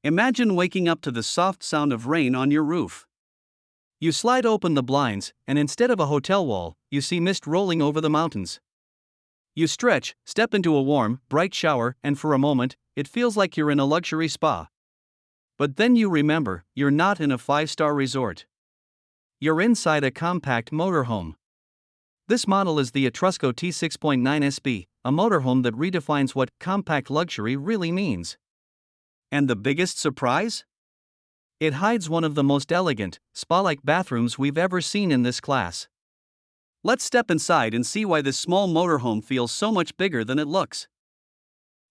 Imagine waking up to the soft sound of rain on your roof. You slide open the blinds, and instead of a hotel wall, you see mist rolling over the mountains. You stretch, step into a warm, bright shower, and for a moment, it feels like you're in a luxury spa. But then you remember, you're not in a 5-star resort. You're inside a compact motorhome. This model is the Etrusco T 6.9 SB, a motorhome that redefines what compact luxury really means. And the biggest surprise? It hides one of the most elegant, spa-like bathrooms we've ever seen in this class. Let's step inside and see why this small motorhome feels so much bigger than it looks.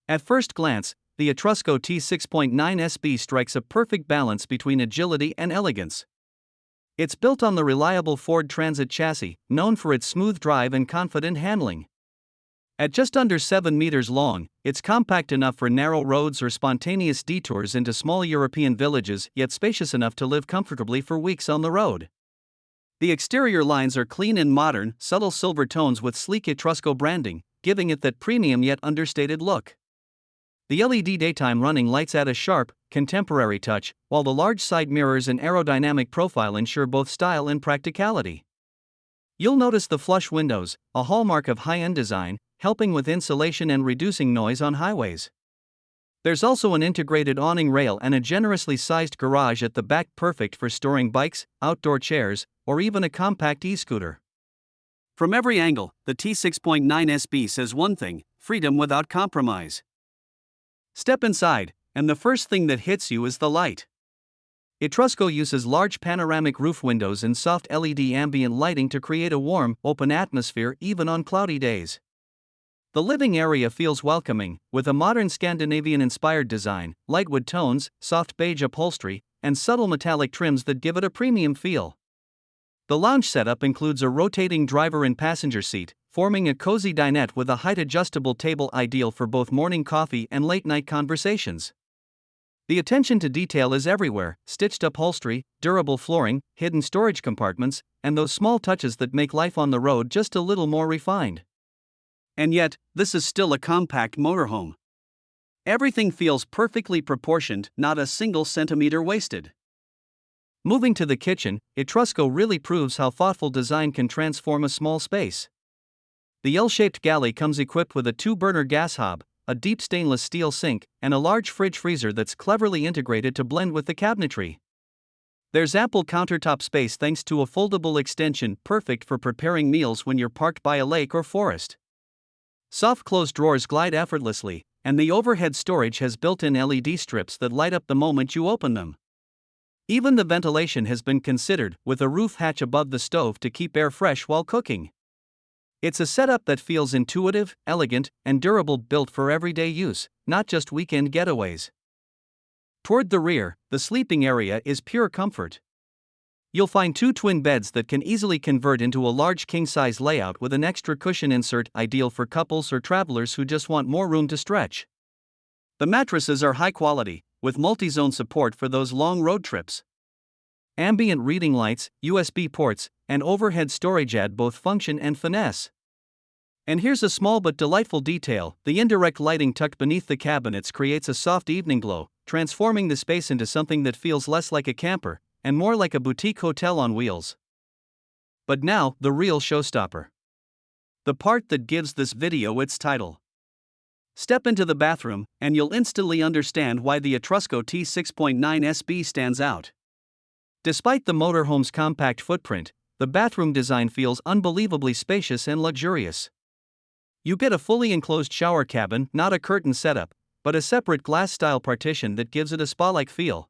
At first glance, the Etrusco T 6.9 SB strikes a perfect balance between agility and elegance. It's built on the reliable Ford Transit chassis, known for its smooth drive and confident handling. At just under 7 meters long, it's compact enough for narrow roads or spontaneous detours into small European villages, yet spacious enough to live comfortably for weeks on the road. The exterior lines are clean and modern, subtle silver tones with sleek Etrusco branding, giving it that premium yet understated look. The LED daytime running lights add a sharp, contemporary touch, while the large side mirrors and aerodynamic profile ensure both style and practicality. You'll notice the flush windows, a hallmark of high-end design, helping with insulation and reducing noise on highways. There's also an integrated awning rail and a generously sized garage at the back, perfect for storing bikes, outdoor chairs, or even a compact e-scooter. From every angle, the T 6.9 SB says one thing: freedom without compromise. Step inside, and the first thing that hits you is the light. Etrusco uses large panoramic roof windows and soft LED ambient lighting to create a warm, open atmosphere even on cloudy days. The living area feels welcoming, with a modern Scandinavian-inspired design, light wood tones, soft beige upholstery, and subtle metallic trims that give it a premium feel. The lounge setup includes a rotating driver and passenger seat, forming a cozy dinette with a height-adjustable table ideal for both morning coffee and late-night conversations. The attention to detail is everywhere: stitched upholstery, durable flooring, hidden storage compartments, and those small touches that make life on the road just a little more refined. And yet, this is still a compact motorhome. Everything feels perfectly proportioned, not a single centimeter wasted. Moving to the kitchen, Etrusco really proves how thoughtful design can transform a small space. The L-shaped galley comes equipped with a 2-burner gas hob, a deep stainless steel sink, and a large fridge freezer that's cleverly integrated to blend with the cabinetry. There's ample countertop space thanks to a foldable extension, perfect for preparing meals when you're parked by a lake or forest. Soft closed drawers glide effortlessly, and the overhead storage has built-in LED strips that light up the moment you open them. Even the ventilation has been considered, with a roof hatch above the stove to keep air fresh while cooking. It's a setup that feels intuitive, elegant, and durable, built for everyday use, not just weekend getaways. Toward the rear, the sleeping area is pure comfort. You'll find 2 twin beds that can easily convert into a large king-size layout with an extra cushion insert, ideal for couples or travelers who just want more room to stretch. The mattresses are high quality, with multi-zone support for those long road trips. Ambient reading lights, USB ports, and overhead storage add both function and finesse. And here's a small but delightful detail: the indirect lighting tucked beneath the cabinets creates a soft evening glow, transforming the space into something that feels less like a camper and more like a boutique hotel on wheels. But now, the real showstopper. The part that gives this video its title. Step into the bathroom, and you'll instantly understand why the Etrusco T 6.9 SB stands out. Despite the motorhome's compact footprint, the bathroom design feels unbelievably spacious and luxurious. You get a fully enclosed shower cabin, not a curtain setup, but a separate glass-style partition that gives it a spa-like feel.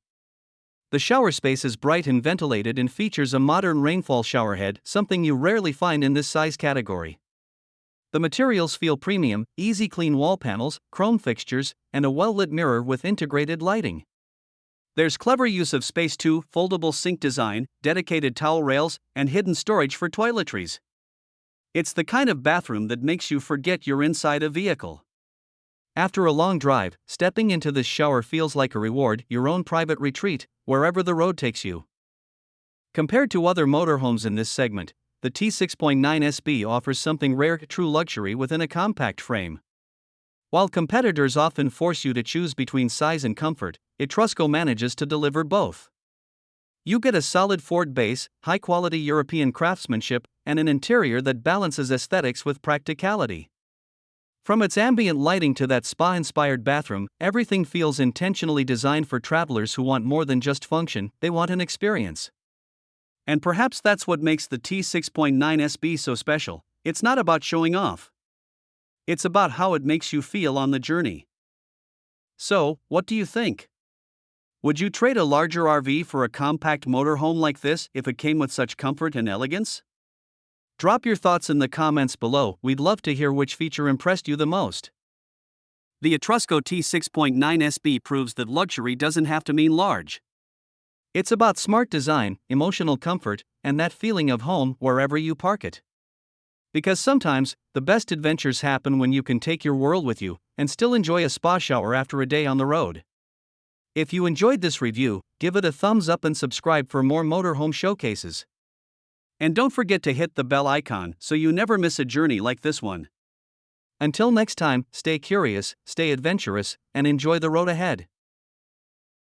The shower space is bright and ventilated and features a modern rainfall showerhead, something you rarely find in this size category. The materials feel premium: easy clean wall panels, chrome fixtures, and a well-lit mirror with integrated lighting. There's clever use of space too: foldable sink design, dedicated towel rails, and hidden storage for toiletries. It's the kind of bathroom that makes you forget you're inside a vehicle. After a long drive, stepping into this shower feels like a reward, your own private retreat, wherever the road takes you. Compared to other motorhomes in this segment, the T 6.9 SB offers something rare: true luxury within a compact frame. While competitors often force you to choose between size and comfort, Etrusco manages to deliver both. You get a solid Ford base, high-quality European craftsmanship, and an interior that balances aesthetics with practicality. From its ambient lighting to that spa-inspired bathroom, everything feels intentionally designed for travelers who want more than just function, they want an experience. And perhaps that's what makes the T6.9SB so special. It's not about showing off. It's about how it makes you feel on the journey. So, what do you think? Would you trade a larger RV for a compact motorhome like this if it came with such comfort and elegance? Drop your thoughts in the comments below, we'd love to hear which feature impressed you the most. The Etrusco T6.9SB proves that luxury doesn't have to mean large. It's about smart design, emotional comfort, and that feeling of home wherever you park it. Because sometimes, the best adventures happen when you can take your world with you, and still enjoy a spa shower after a day on the road. If you enjoyed this review, give it a thumbs up and subscribe for more motorhome showcases. And don't forget to hit the bell icon so you never miss a journey like this one. Until next time, stay curious, stay adventurous, and enjoy the road ahead.